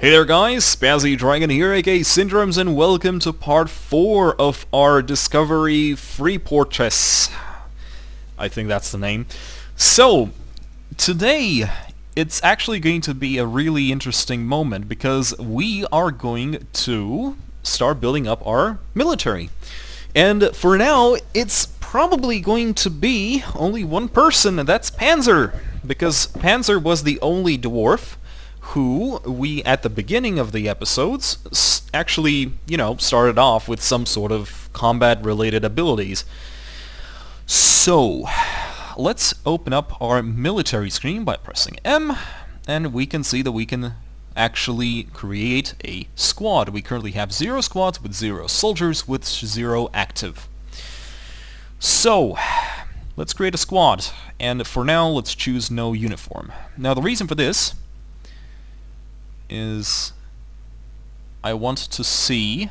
Hey there guys, Spazzy Dragon here, aka Syndromes, and welcome to part 4 of our Discovery Freeportress. I think that's the name. So, today it's actually going to be a really interesting moment because we are going to start building up our military. And for now, it's probably going to be only one person, and that's Panzer, because Panzer was the only dwarf who we, at the beginning of the episodes, actually, started off with some sort of combat-related abilities. So, let's open up our military screen by pressing M, and we can see that we can actually create a squad. We currently have 0 squads with 0 soldiers with 0 active. So, let's create a squad, and for now, let's choose no uniform. Now, the reason for this is I want to see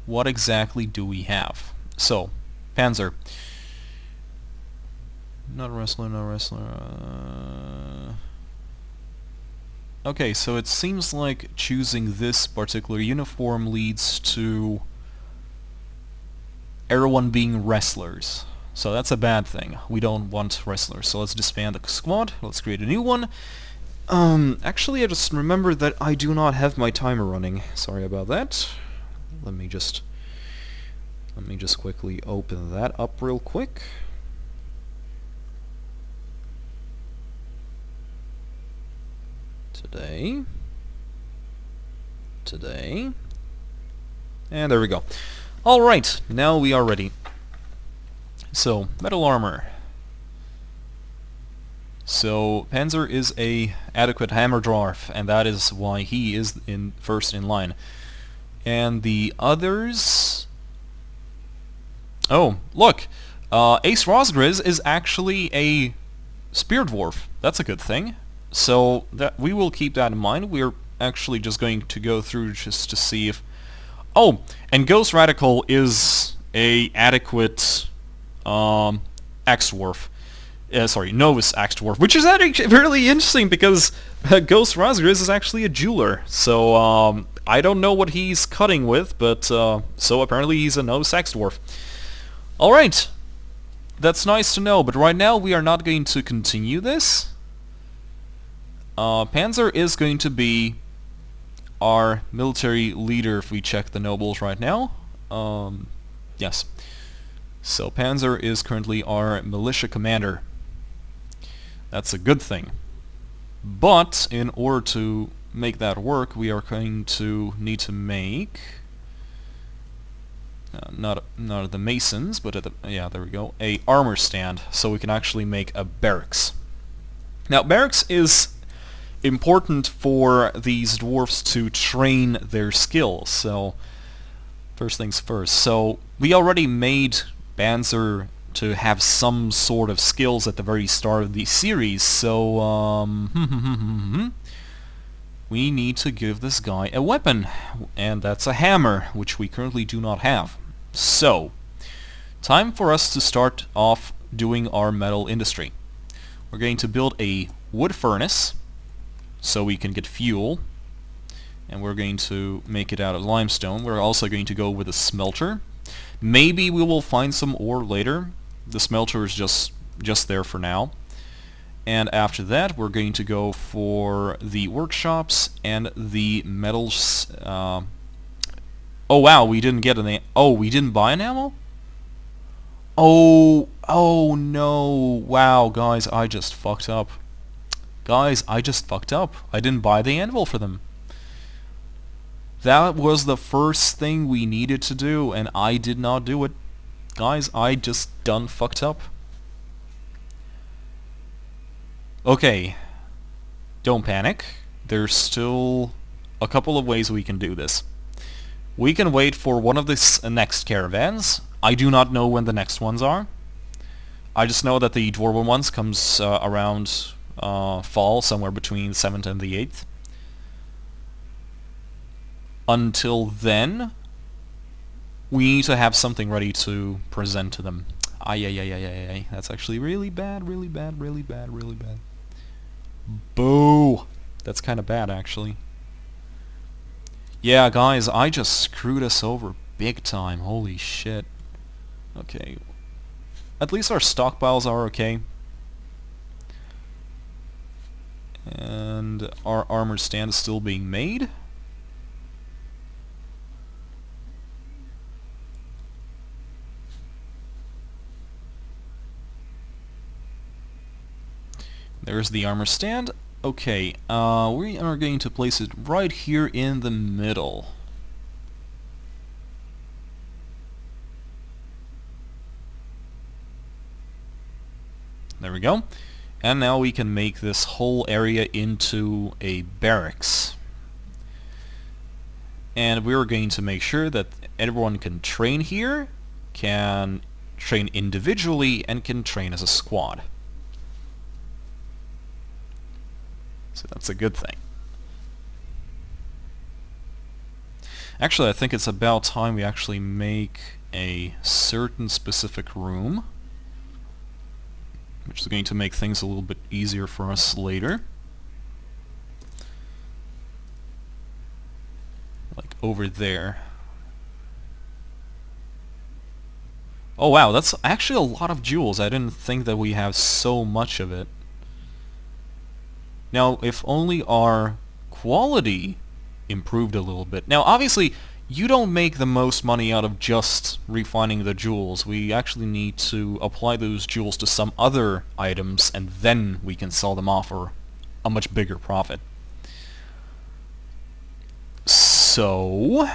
what exactly do we have. So, Panzer. Not a wrestler, no wrestler. Okay, so it seems like choosing this particular uniform leads to everyone being wrestlers. So that's a bad thing. We don't want wrestlers. So let's disband the squad. Let's create a new one. Actually I just remembered that I do not have my timer running. Sorry about that. Let me just quickly open that up real quick. Today. And there we go. Alright, now we are ready. So, metal armor. So Panzer is a adequate hammer dwarf, and that is why he is first in line. And the others... Oh, look! Ace Rosgriz is actually a spear dwarf. That's a good thing. So that we will keep that in mind. We're actually just going to go through just to see if... Oh! And Ghost Radical is a adequate axe dwarf. Novice Axe Dwarf, which is actually really interesting because Ghost Rosgriz is actually a jeweler. So I don't know what he's cutting with, but so apparently he's a Novice Axe Dwarf. Alright, that's nice to know, but right now we are not going to continue this. Panzer is going to be our military leader if we check the nobles right now. Yes. So Panzer is currently our militia commander. That's a good thing. But in order to make that work, we are going to need to make not the masons, but there we go, a armor stand, so we can actually make a barracks. Now, barracks is important for these dwarfs to train their skills. So, first things first. So we already made Panzer to have some sort of skills at the very start of the series, so we need to give this guy a weapon, and that's a hammer, which we currently do not have. So, time for us to start off doing our metal industry. We're going to build a wood furnace, so we can get fuel, and we're going to make it out of limestone. We're also going to go with a smelter. Maybe we will find some ore later. The smelter is just there for now. And after that, we're going to go for the workshops and the metals. Oh wow, we didn't get any. Oh, we didn't buy an ammo? Oh no. Wow, guys, I just fucked up. I didn't buy the anvil for them. That was the first thing we needed to do, and I did not do it. Guys, I just done fucked up. Okay. Don't panic. There's still a couple of ways we can do this. We can wait for one of the next caravans. I do not know when the next ones are. I just know that the Dwarven ones comes around fall, somewhere between the 7th and the 8th. Until then, we need to have something ready to present to them. Ay. That's actually really bad. Boo! That's kind of bad, actually. Yeah, guys, I just screwed us over big time. Holy shit. Okay. At least our stockpiles are okay. And our armor stand is still being made. There's the armor stand. Okay, we are going to place it right here in the middle. There we go. And now we can make this whole area into a barracks. And we're going to make sure that everyone can train here, can train individually, and can train as a squad. So that's a good thing. Actually, I think it's about time we actually make a certain specific room, which is going to make things a little bit easier for us later. Like over there. Oh wow, that's actually a lot of jewels. I didn't think that we have so much of it. Now, if only our quality improved a little bit. Now, obviously, you don't make the most money out of just refining the jewels. We actually need to apply those jewels to some other items, and then we can sell them off for a much bigger profit. So,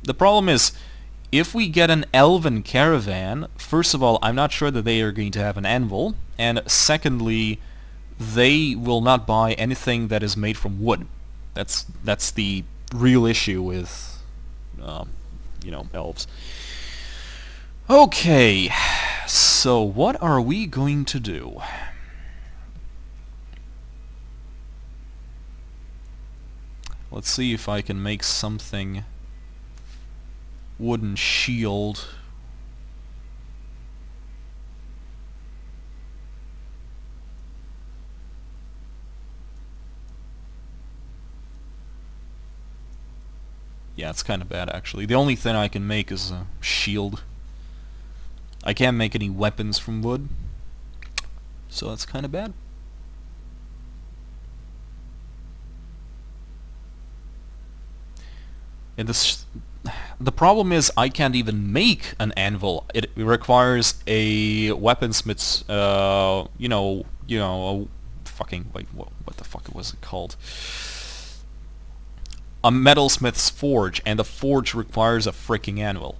the problem is, if we get an elven caravan, first of all, I'm not sure that they are going to have an anvil, and secondly, they will not buy anything that is made from wood. That's the real issue with, you know, elves. Okay, so what are we going to do? Let's see if I can make something. Wooden shield. Yeah, it's kind of bad, actually. The only thing I can make is a shield. I can't make any weapons from wood, so that's kind of bad. And the problem is I can't even make an anvil. It requires a weaponsmith's, fucking, wait, what the fuck was it called? A metalsmith's forge, and the forge requires a freaking anvil.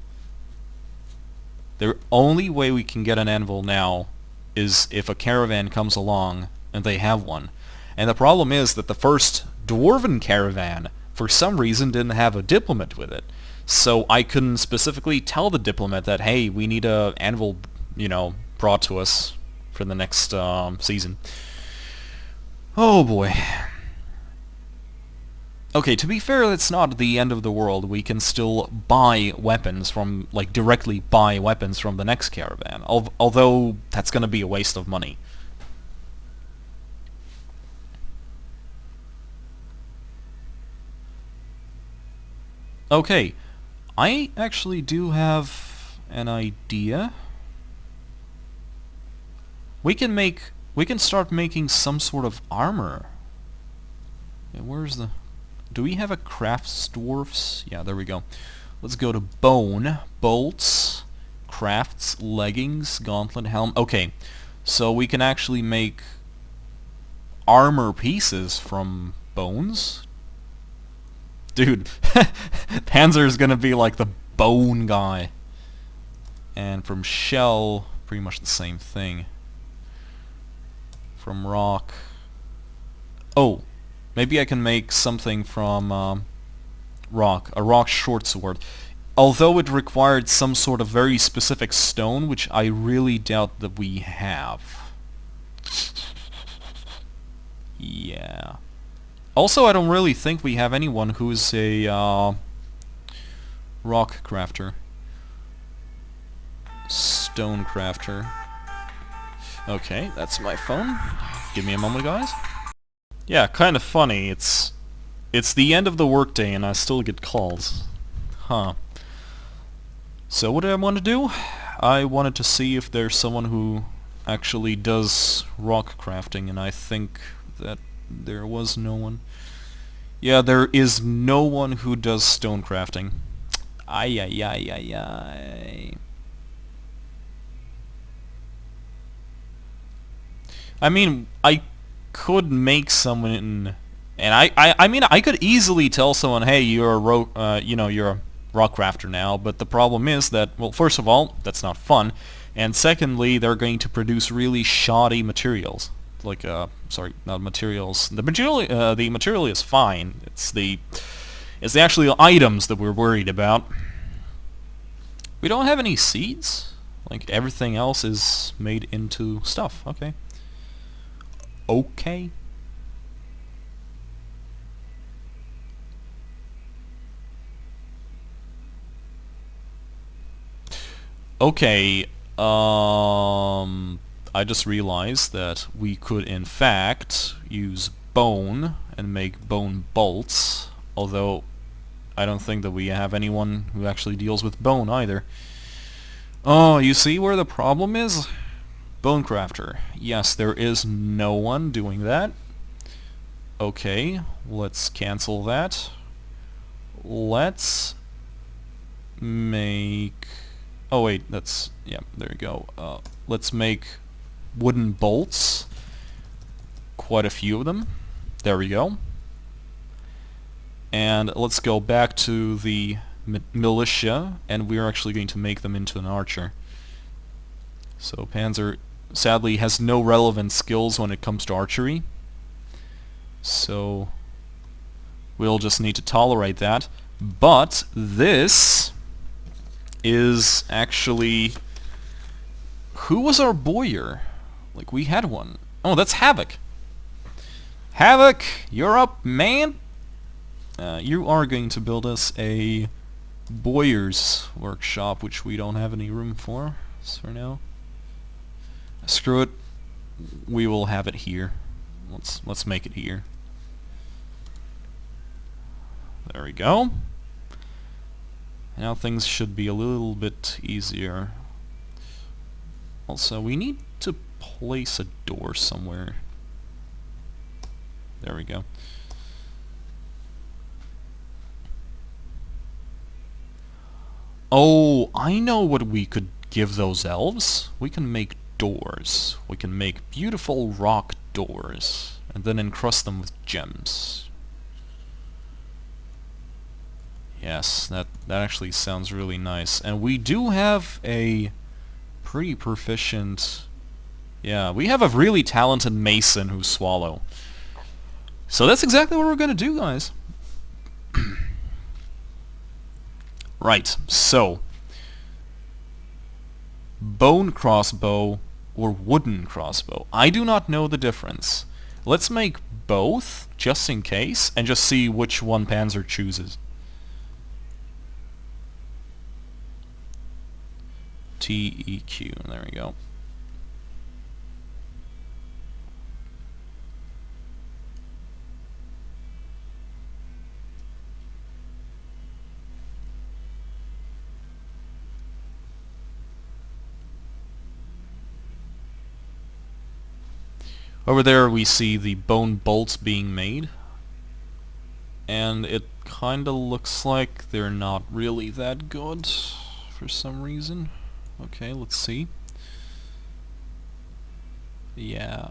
The only way we can get an anvil now is if a caravan comes along and they have one. And the problem is that the first dwarven caravan, for some reason, didn't have a diplomat with it. So I couldn't specifically tell the diplomat that, hey, we need a anvil, brought to us for the next season. Oh boy. Okay, to be fair, it's not the end of the world. We can still buy weapons from, directly buy weapons from the next caravan. Although, that's gonna be a waste of money. Okay, I actually do have an idea. We can start making some sort of armor. Okay, where's the... Do we have a crafts dwarfs? Yeah, there we go. Let's go to bone, bolts, crafts, leggings, gauntlet, helm. Okay, so we can actually make armor pieces from bones. Dude, Panzer is gonna be like the bone guy. And from shell, pretty much the same thing. From rock... Oh! Maybe I can make something from rock, a rock short sword. Although it required some sort of very specific stone, which I really doubt that we have. Yeah. Also, I don't really think we have anyone who's a rock crafter. Stone crafter. Okay, that's my phone. Give me a moment, guys. Yeah, kind of funny. It's the end of the workday and I still get calls. Huh. So what did I want to do? I wanted to see if there's someone who actually does rock crafting, and I think that there was no one. Yeah, there is no one who does stone crafting. Ay ay ay ay ay. I mean, I could make someone, and I mean, I could easily tell someone, hey, you're you're a rock crafter now. But the problem is that, well, first of all, that's not fun, and secondly, they're going to produce really shoddy materials. Like, sorry, not materials. The material is fine. It's the actual items that we're worried about. We don't have any seeds. Like, everything else is made into stuff. Okay. Okay. Okay, I just realized that we could in fact use bone and make bone bolts, although I don't think that we have anyone who actually deals with bone either. Oh, you see where the problem is? Bone crafter. Yes, there is no one doing that. Okay, let's cancel that. Let's make... Oh wait, that's... yeah, there you go. Let's make wooden bolts. Quite a few of them. There we go. And let's go back to the militia, and we're actually going to make them into an archer. So Panzer sadly has no relevant skills when it comes to archery. So we'll just need to tolerate that. But this is actually... who was our boyar? Like, we had one. Oh, that's Havoc. Havoc, you're up, man. You are going to build us a boyar's workshop, which we don't have any room for now. Screw it. We will have it here. Let's make it here. There we go. Now things should be a little bit easier. Also, we need to place a door somewhere. There we go. Oh, I know what we could give those elves. We can make doors. We can make beautiful rock doors and then encrust them with gems. Yes, that actually sounds really nice. And we do have a pretty proficient... yeah, we have a really talented mason who's Swallow. So that's exactly what we're gonna do, guys. Right, so... bone crossbow or wooden crossbow. I do not know the difference. Let's make both, just in case, and just see which one Panzer chooses. TEQ, there we go. Over there we see the bone bolts being made, and it kinda looks like they're not really that good for some reason. Okay, let's see. Yeah.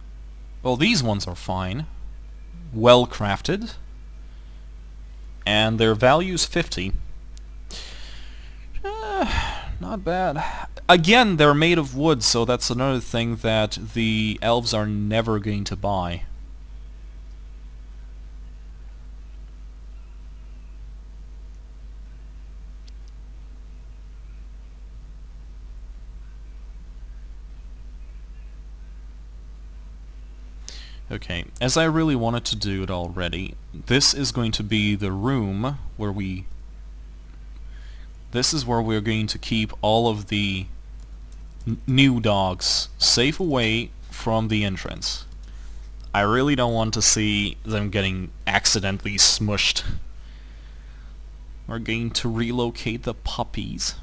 Well, these ones are fine. Well crafted. And their value's 50. Not bad. Again, they're made of wood, so that's another thing that the elves are never going to buy. Okay, as I really wanted to do it already, this is going to be the room where we... this is where we're going to keep all of the new dogs safe away from the entrance. I really don't want to see them getting accidentally smushed. We're going to relocate the puppies.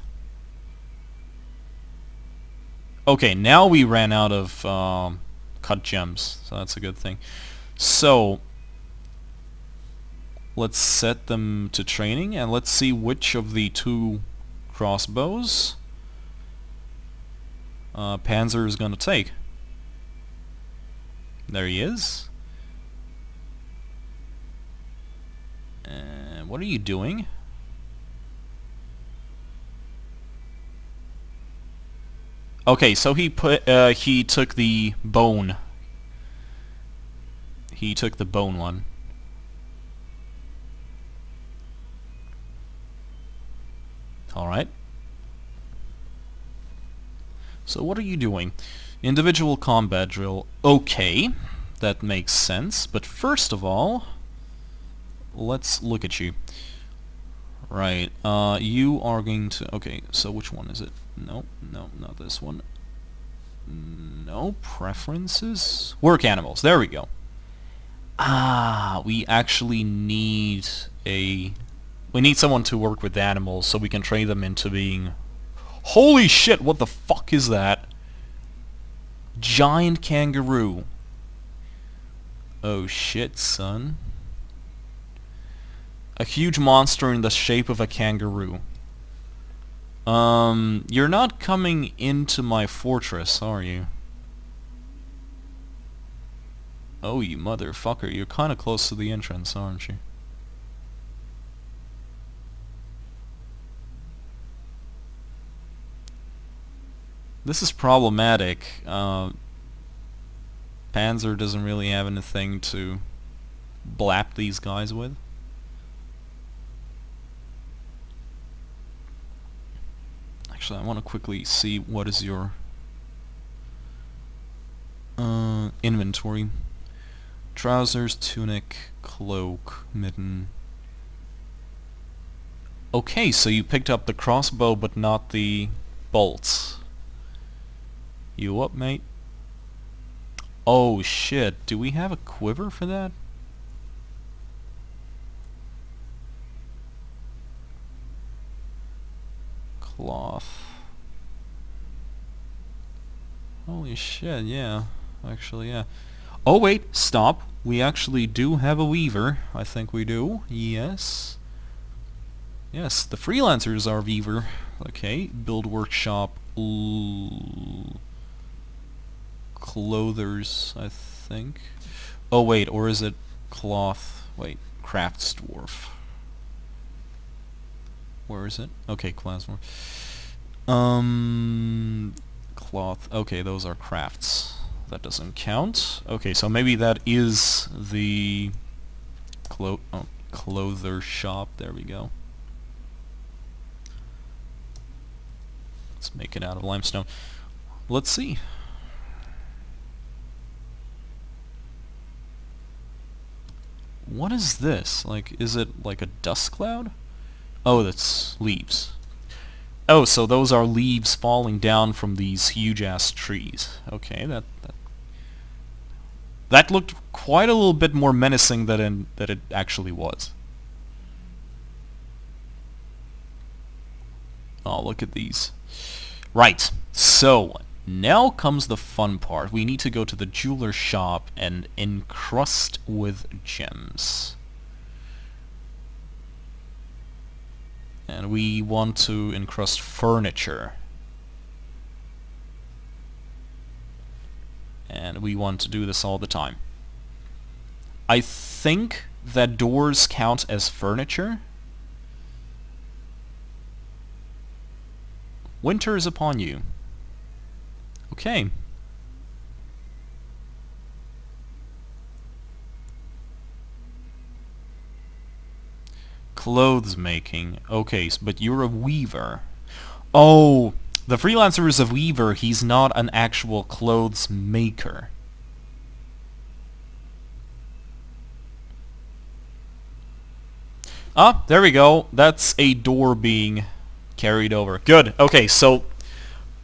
Okay, now we ran out of cut gems, so that's a good thing. So, let's set them to training, and let's see which of the two crossbows Panzer is going to take. There he is. And what are you doing? Okay, so he took the bone. He took the bone one. Alright. So what are you doing? Individual combat drill. Okay, that makes sense. But first of all, let's look at you. Right, you are going to... Okay, so which one is it? No, not this one. No, preferences? Work animals, there we go. Ah, we actually need a... We need someone to work with animals so we can train them into being... Holy shit, what the fuck is that? Giant kangaroo. Oh shit, son. A huge monster in the shape of a kangaroo. You're not coming into my fortress, are you? Oh, you motherfucker, you're kinda close to the entrance, aren't you? This is problematic. Panzer doesn't really have anything to blap these guys with. Actually, I want to quickly see what is your inventory. Trousers, tunic, cloak, mitten. Okay, so you picked up the crossbow but not the bolts. You up, mate? Oh shit, do we have a quiver for that? Cloth. Holy shit, yeah. Actually, yeah. Oh wait, stop. We actually do have a weaver. I think we do. Yes. Yes, the freelancers are weaver. Okay, build workshop. Clothers, I think. Oh wait, or is it cloth? Wait, crafts dwarf. Where is it? Okay, class dwarf. Cloth. Okay, those are crafts. That doesn't count. Okay, so maybe that is the clother shop. There we go. Let's make it out of limestone. Let's see. What is this? Like, is it like a dust cloud? Oh, that's leaves. Oh, so those are leaves falling down from these huge-ass trees. Okay, that looked quite a little bit more menacing than it actually was. Oh, look at these. Right, so now comes the fun part. We need to go to the jeweler shop and encrust with gems. And we want to encrust furniture. And we want to do this all the time. I think that doors count as furniture. Winter is upon you. Okay. Clothes making. Okay, but you're a weaver. Oh, the freelancer is a weaver. He's not an actual clothes maker. Ah, there we go. That's a door being carried over. Good. Okay, so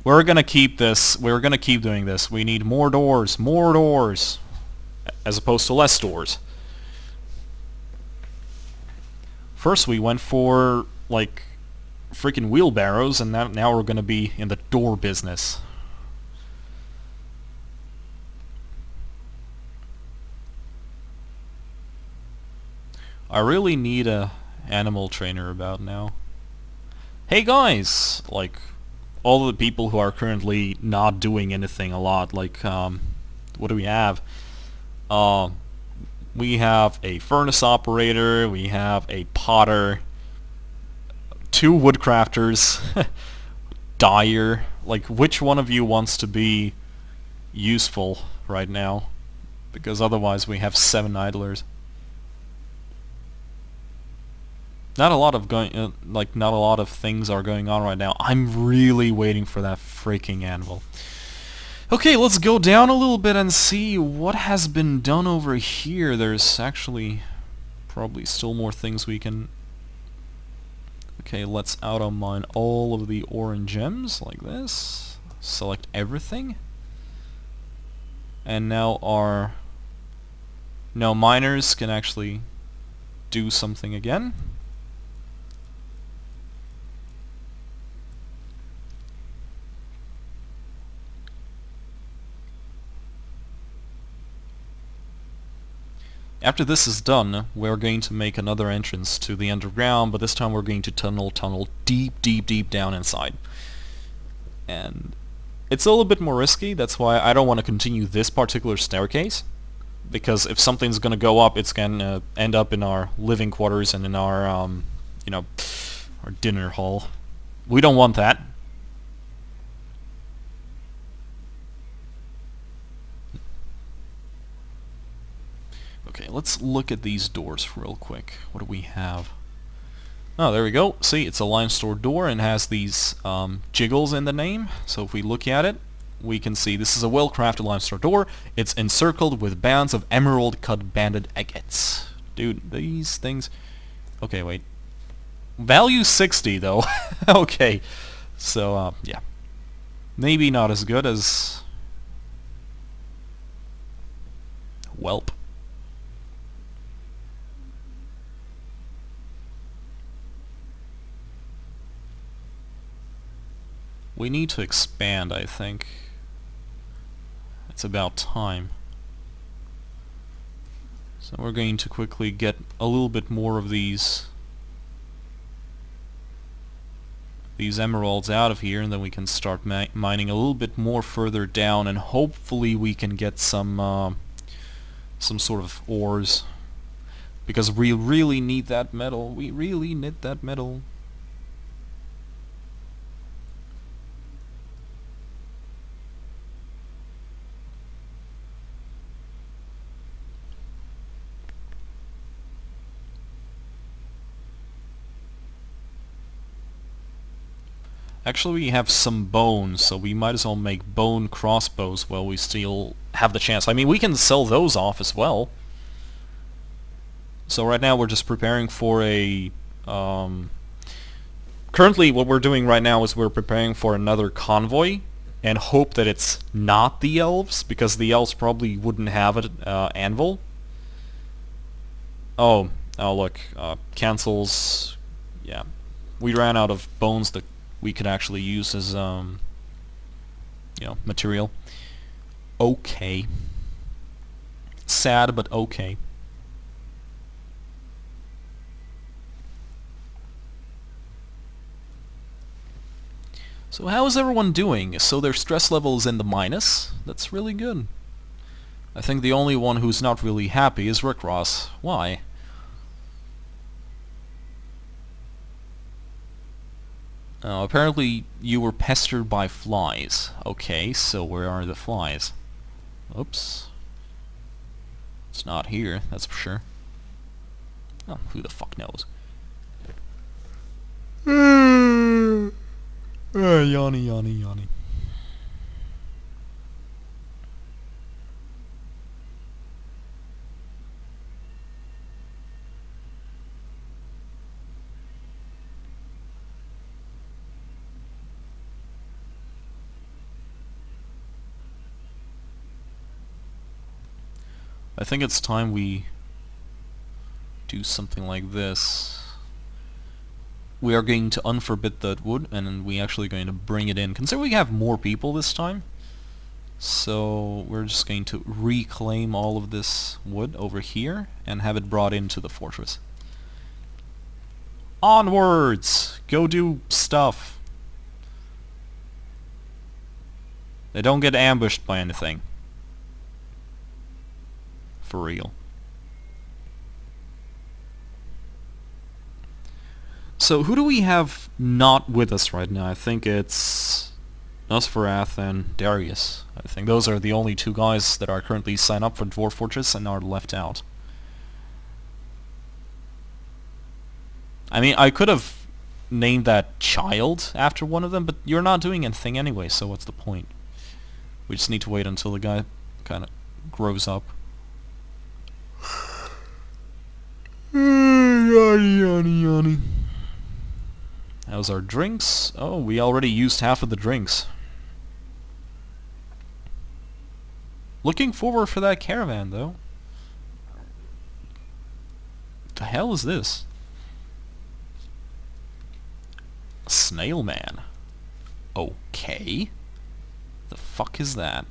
we're gonna keep this. We're gonna keep doing this. We need more doors. More doors. as opposed to less doors. First we went for, like, freaking wheelbarrows, and now we're gonna be in the door business. I really need a animal trainer about now. Hey guys! Like, all the people who are currently not doing anything a lot, like, what do we have? We have a furnace operator, we have a potter, 2 woodcrafters, dyer. Like, which one of you wants to be useful right now? Because otherwise we have 7 idlers. Not a lot of not a lot of things are going on right now. I'm really waiting for that freaking anvil. Okay, let's go down a little bit and see what has been done over here. There's actually probably still more things we can... Okay, let's auto-mine all of the orange gems like this. Select everything. And now our... Now miners can actually do something again. After this is done, we're going to make another entrance to the underground, but this time we're going to tunnel deep down inside. And it's a little bit more risky, that's why I don't want to continue this particular staircase. Because if something's gonna go up, it's gonna end up in our living quarters and in our, you know, our dinner hall. We don't want that. Okay, let's look at these doors real quick. What do we have? Oh, there we go. See, it's a limestone door and has these jiggles in the name. So if we look at it, we can see this is a well-crafted limestone door. It's encircled with bands of emerald-cut banded agates. Dude, these things... Okay, wait. Value 60, though. Okay. So, yeah. Maybe not as good as... Welp. We need to expand, I think. It's about time. So we're going to quickly get a little bit more of these emeralds out of here, and then we can start mining a little bit more further down, and hopefully we can get some sort of ores, because we really need that metal. We really need that metal. Actually, we have some bones, so we might as well make bone crossbows while we still have the chance. I mean, we can sell those off as well. So right now we're just preparing for a... Currently what we're doing right now is we're preparing for another convoy, and hope that it's not the elves, because the elves probably wouldn't have an anvil. Oh look, cancels... Yeah. We ran out of bones that we could actually use as, you know, material. Okay. Sad, but okay. So how is everyone doing? So their stress level is in the minus. That's really good. I think the only one who's not really happy is Rick Ross. Why? Apparently you were pestered by flies. Okay, so where are the flies? Oops. It's not here, that's for sure. Oh, who the fuck knows? Yanni. I think it's time we do something like this. We are going to unforbid that wood, and then we're actually going to bring it in. Consider we have more people this time. So we're just going to reclaim all of this wood over here and have it brought into the fortress. Onwards! Go do stuff. They don't get ambushed by anything. For real. So who do we have not with us right now? I think it's Nosferath and Darius. I think those are the only two guys that are currently signed up for Dwarf Fortress and are left out. I mean, I could have named that child after one of them, but you're not doing anything anyway, so what's the point? We just need to wait until the guy kind of grows up. Yawny, yawny, yawny. How's our drinks? Oh, we already used half of the drinks. Looking forward for that caravan, though. The hell is this? Snail man. Okay. The fuck is that?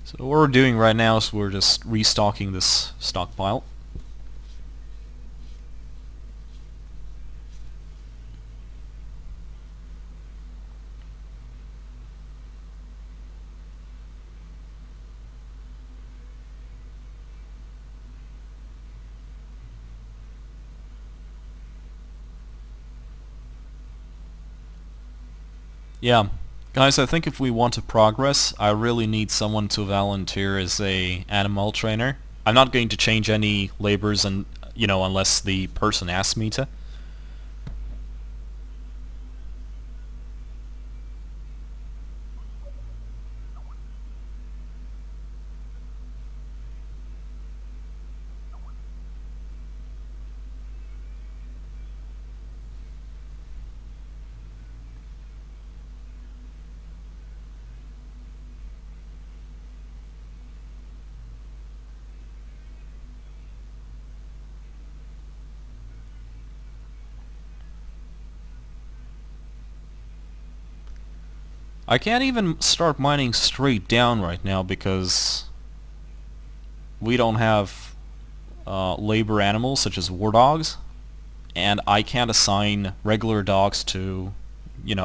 So what we're doing right now is we're just restocking this stockpile. Yeah. Guys, I think if we want to progress, I really need someone to volunteer as a animal trainer. I'm not going to change any labors and unless the person asks me to. I can't even start mining straight down right now because we don't have labor animals such as war dogs, and I can't assign regular dogs to,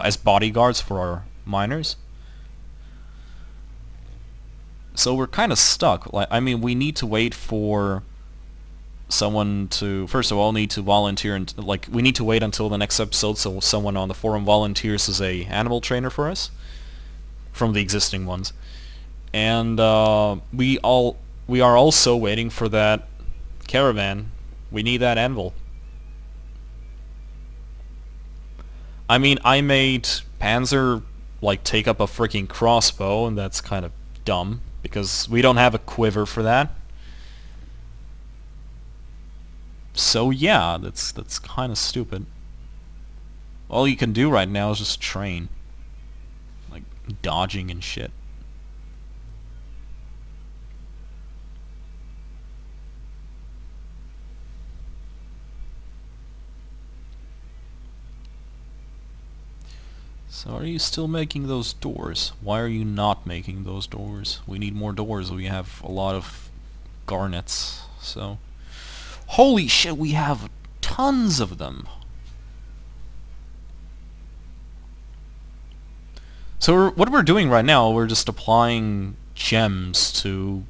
as bodyguards for our miners. So we're kind of stuck. I mean, we need to wait for someone to, first of all, need to volunteer, and we need to wait until the next episode so someone on the forum volunteers as a animal trainer for us from the existing ones. And we are also waiting for that caravan. We need that anvil. I mean, I made Panzer take up a freaking crossbow, and that's kind of dumb because we don't have a quiver for that. So yeah, that's kind of stupid. All you can do right now is just train, dodging and shit. So are you still making those doors? Why are you not making those doors? We need more doors. We have a lot of garnets, so... Holy shit, we have tons of them! So what we're doing right now, we're just applying gems to,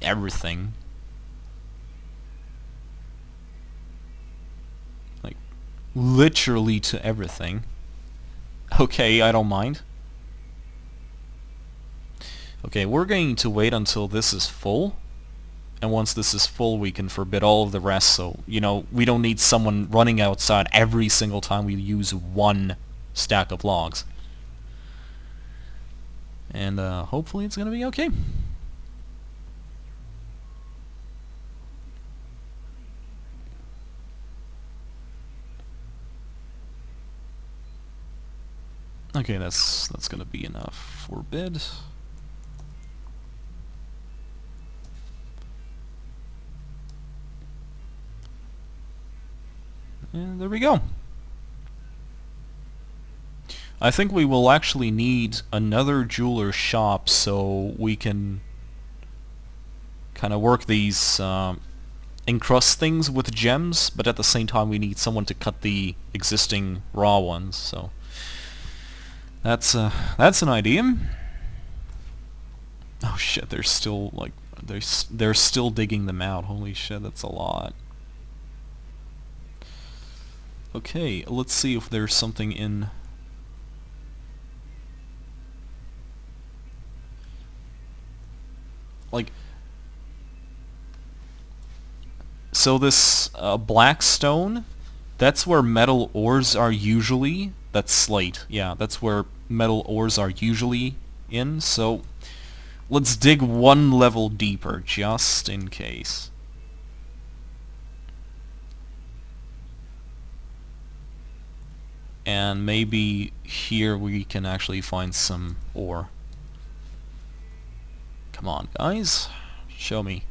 everything. Literally to everything. Okay, I don't mind. Okay, we're going to wait until this is full. And once this is full, we can forbid all of the rest, so, we don't need someone running outside every single time we use one stack of logs. And hopefully it's gonna be okay. Okay, that's gonna be enough for bid. And there we go. I think we will actually need another jeweler shop so we can kind of work these encrust things with gems, but at the same time we need someone to cut the existing raw ones. So that's an idea. Oh shit! They're still like they're still digging them out. Holy shit! That's a lot. Okay, let's see if there's something in. Like, so this black stone, that's where metal ores are usually. That's slate. Yeah, that's where metal ores are usually in. So let's dig one level deeper, just in case. And maybe here we can actually find some ore. Come on, guys. Show me.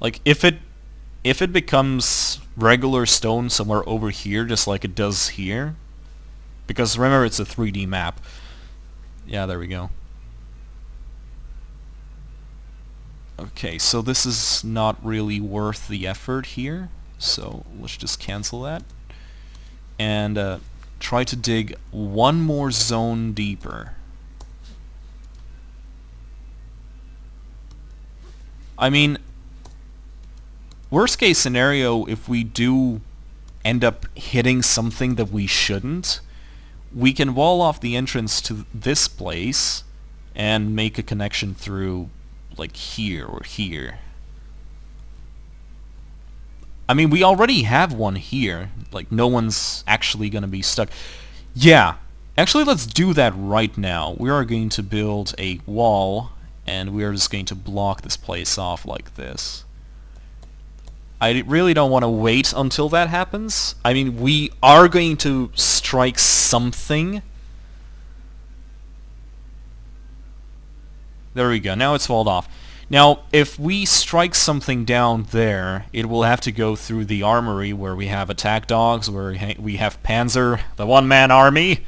Like, if it becomes regular stone somewhere over here, just like it does here, because remember it's a 3D map. Yeah, there we go. Okay, so this is not really worth the effort here, so let's just cancel that. And try to dig one more zone deeper. I mean, worst case scenario, if we do end up hitting something that we shouldn't, we can wall off the entrance to this place and make a connection through, like, here or here. I mean, we already have one here. Like, no one's actually gonna be stuck. Yeah, actually, let's do that right now. We are going to build a wall, and we are just going to block this place off like this. I really don't want to wait until that happens. I mean, we are going to strike something. There we go. Now it's walled off. Now, if we strike something down there, it will have to go through the armory where we have attack dogs, where we have Panzer, the one-man army.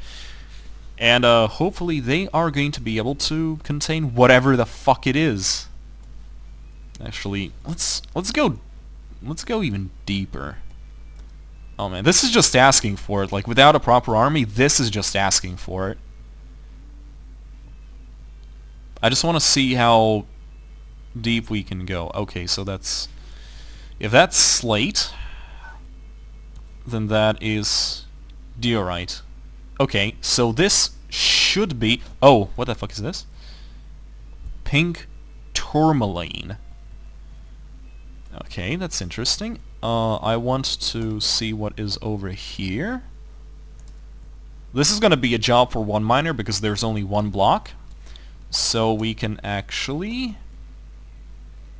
And hopefully they are going to be able to contain whatever the fuck it is. Actually, let's go even deeper. Oh man, this is just asking for it. Like, without a proper army, this is just asking for it. I just want to see how deep we can go. Okay, so that's... if that's slate, then that is diorite. Okay, so this should be... oh, what the fuck is this? Pink tourmaline. Okay, that's interesting. I want to see what is over here. This is going to be a job for one miner because there's only one block. So we can actually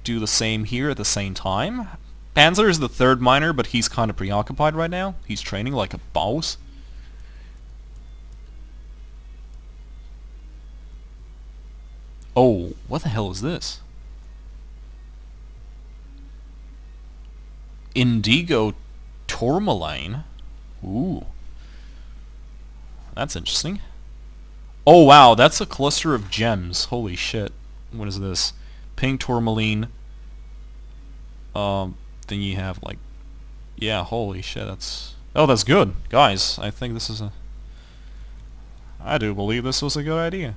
do the same here at the same time. Panzer is the third miner, but he's kind of preoccupied right now. He's training like a boss. Oh, what the hell is this? Indigo tourmaline. Ooh. That's interesting. Oh wow, that's a cluster of gems. Holy shit. What is this? Pink tourmaline. Then you have like... yeah, holy shit, that's... oh, that's good. Guys, I think this is a... I do believe this was a good idea.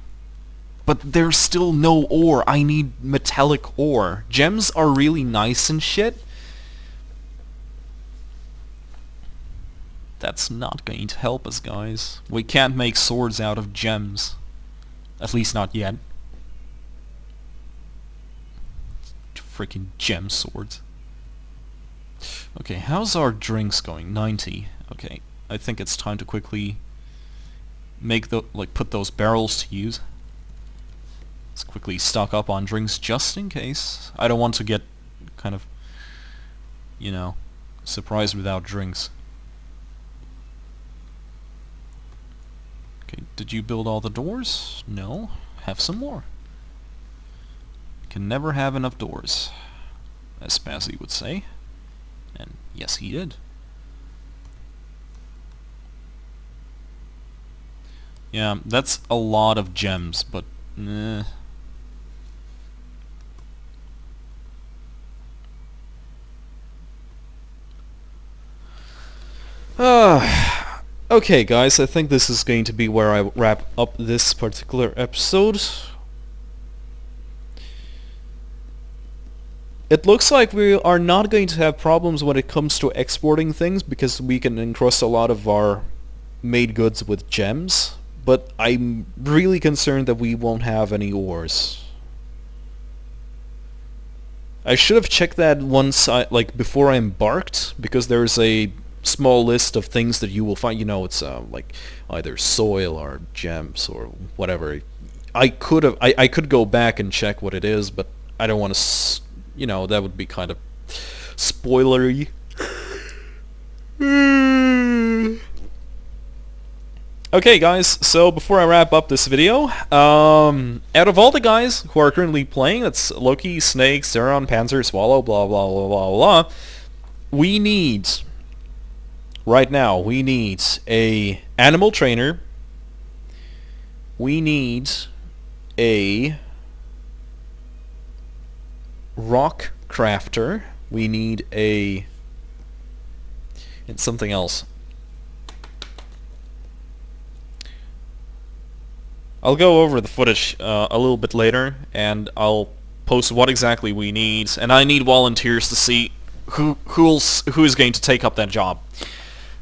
But there's still no ore. I need metallic ore. Gems are really nice and shit. That's not going to help us, guys. We can't make swords out of gems. At least not yet. Freaking gem swords. Okay, how's our drinks going? 90. Okay, I think it's time to quickly make the... like, put those barrels to use. Let's quickly stock up on drinks just in case. I don't want to get kind of, you know, surprised without drinks. Okay, did you build all the doors? No. Have some more. Can never have enough doors, as Spazzy would say. And yes, he did. Yeah, that's a lot of gems, but okay, guys, I think this is going to be where I wrap up this particular episode. It looks like we are not going to have problems when it comes to exporting things, because we can encrust a lot of our made goods with gems, but I'm really concerned that we won't have any ores. I should have checked that once before I embarked, because there's a small list of things that you will find. You know, it's like either soil or gems or whatever. I could go back and check what it is, but I don't want to. You know, that would be kind of spoilery. Okay, guys, so before I wrap up this video, out of all the guys who are currently playing, that's Loki, Snake, Zeron, Panzer, Swallow, blah, blah, blah, blah, blah, we need, right now, we need a animal trainer, we need a rock crafter, we need a... it's something else. I'll go over the footage a little bit later, and I'll post what exactly we need, and I need volunteers to see who is going to take up that job.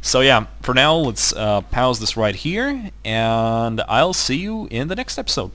So yeah, for now, let's pause this right here, and I'll see you in the next episode.